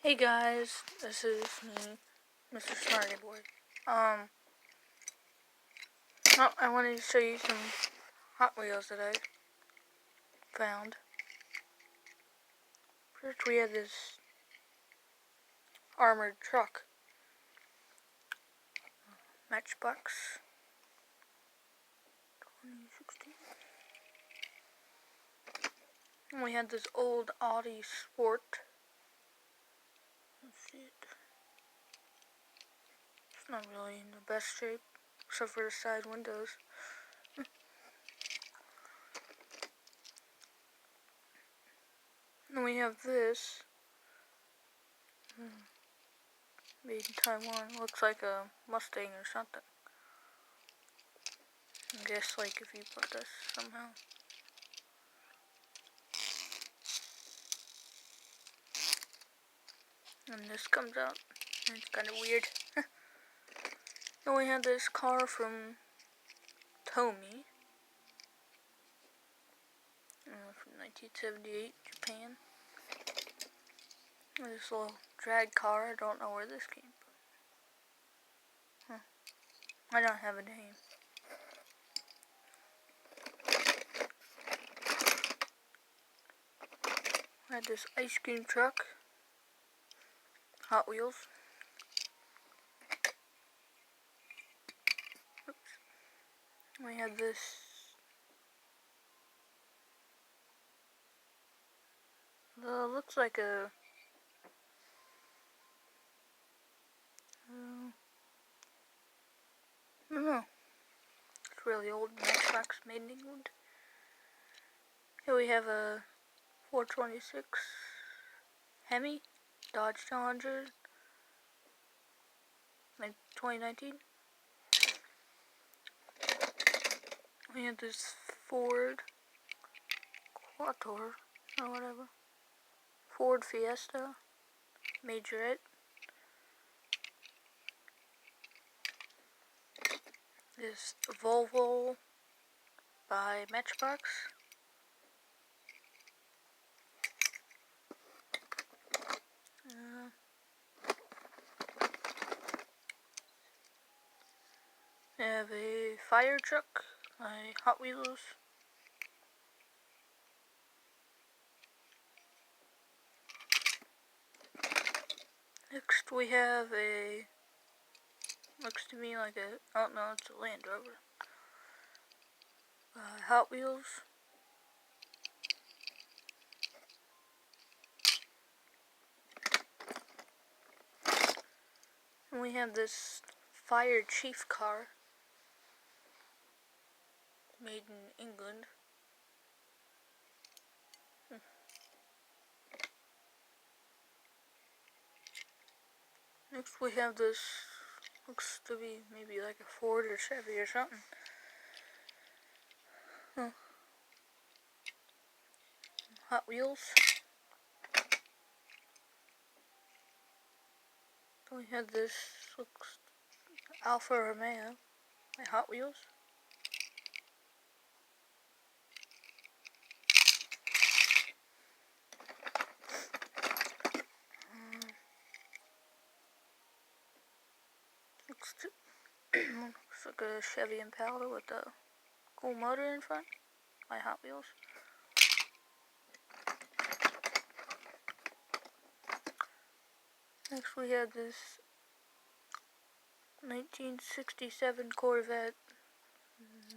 Hey guys, this is me, Mr.SmartieBoy. I wanted to show you some Hot Wheels that I found. First we have this armored truck, Matchbox 2016. And we had this old Audi Sport. Let's see it. It's not really in the best shape, except for the side windows. And we have this, made in Taiwan. Looks like a Mustang or something. I guess like if you put this somehow. And this comes out, and it's kind of weird. Then we have this car from Tomy, from 1978, Japan. This little drag car, I don't know where this came from. I don't have a name. I had this ice cream truck, Hot Wheels. Oops. We had this looks like a I don't know. It's really old. Matchbox made in England. Here we have a 426 Hemi Dodge Challenger, like 2019. We have this Ford Quator or whatever. Ford Fiesta Majorette. This Volvo by Matchbox. We have a fire truck by Hot Wheels. Next we have a, looks to me like a, oh no, it's a Land Rover. Hot Wheels. And we have this Fire Chief car, made in England. Next we have this, looks to be maybe like a Ford or Chevy or something. Hot Wheels. Then we have this, looks Alfa Romeo by Hot Wheels. Looks like a Chevy Impala with a cool motor in front by Hot Wheels. Next we have this 1967 Corvette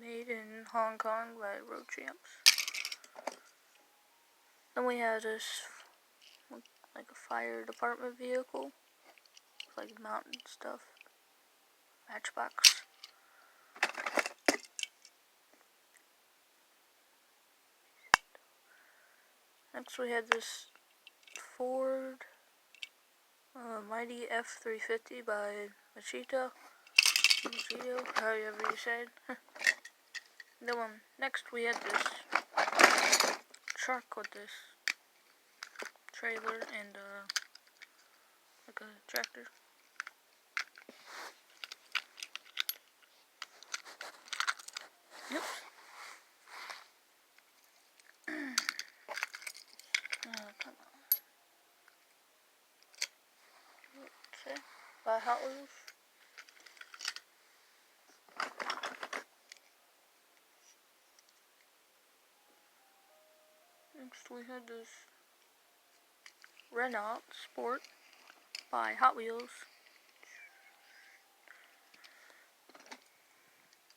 made in Hong Kong by Road Champs. Then we have this like a fire department vehicle, like mountain stuff, Matchbox. Next we had this Ford Mighty F350 by Machito, however you say it. Next we had this truck with this trailer and like a tractor. Yep. Come on. by Hot Wheels. Next we had this Renault Sport by Hot Wheels.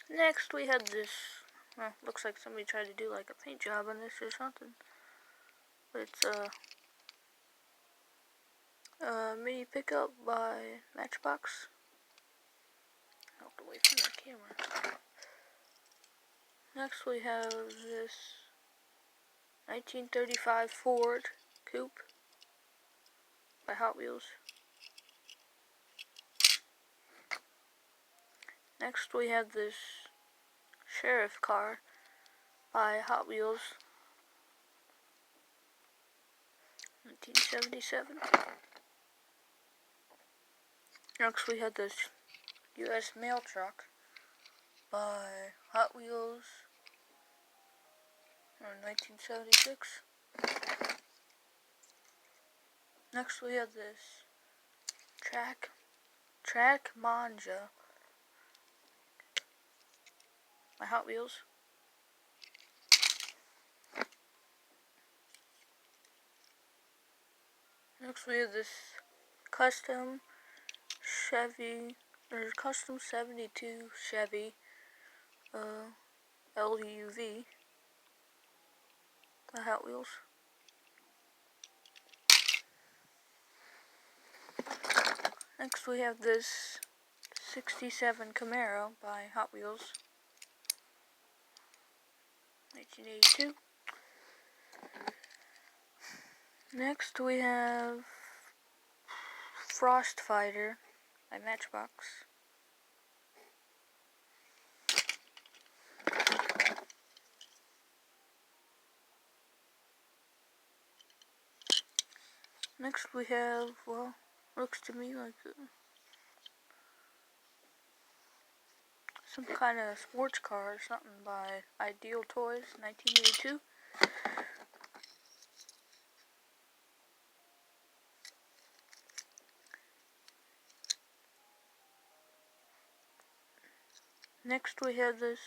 Next we had this, well, looks like somebody tried to do like a paint job on this or something. But it's a mini pickup by Matchbox. Out away from the camera. Next we have this 1935 Ford Coupe by Hot Wheels. Next we have this sheriff car by Hot Wheels, 1977. Next we had this U.S. mail truck by Hot Wheels, 1976. Next we have this Track Manja by Hot Wheels. Next we have this custom 72 Chevy LUV by Hot Wheels. Next we have this 67 Camaro by Hot Wheels, 1982. Next we have Frost Fighter by Matchbox. Next we have, well, looks to me like some kind of sports car or something by Ideal Toys, 1982. Next we have this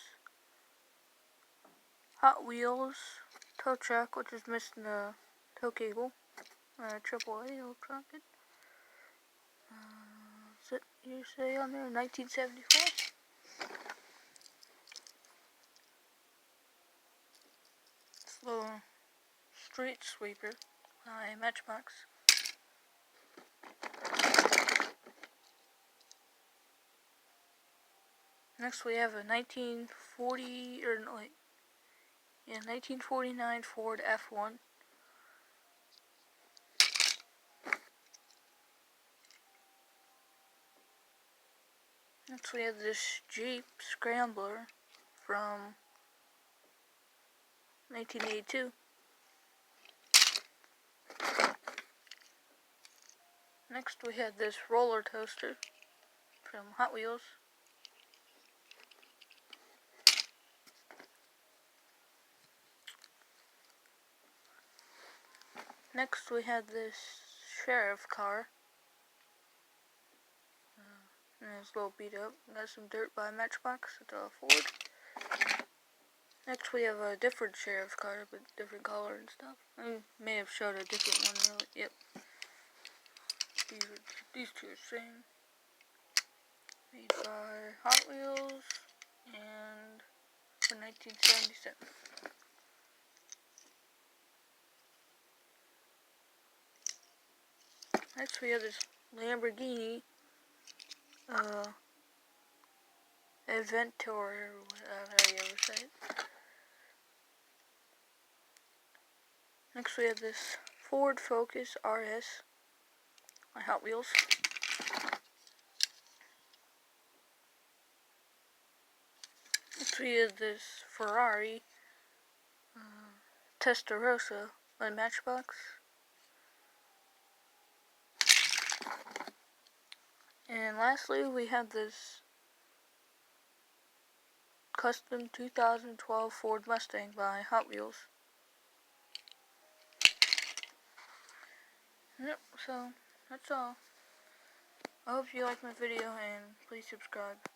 Hot Wheels tow truck, which is missing the tow cable. AAA electronic. Is it you say on there? 1974. It's a little street sweeper by Matchbox. Next we have a 1949 Ford F1. Next we have this Jeep Scrambler from 1982. Next we have this roller coaster from Hot Wheels. Next we have this sheriff car. And it's a little beat up. Got some dirt by Matchbox. It's a Ford. Next we have a different sheriff car, but different color and stuff. I may have showed a different one really. Yep. These two are the same. Made by Hot Wheels and for 1977. Next we have this Lamborghini Aventador, or whatever you ever say it. Next we have this Ford Focus RS by Hot Wheels. Next we have this Ferrari Testarossa by Matchbox. And lastly we have this custom 2012 Ford Mustang by Hot Wheels. Yep, so that's all. I hope you liked my video and please subscribe.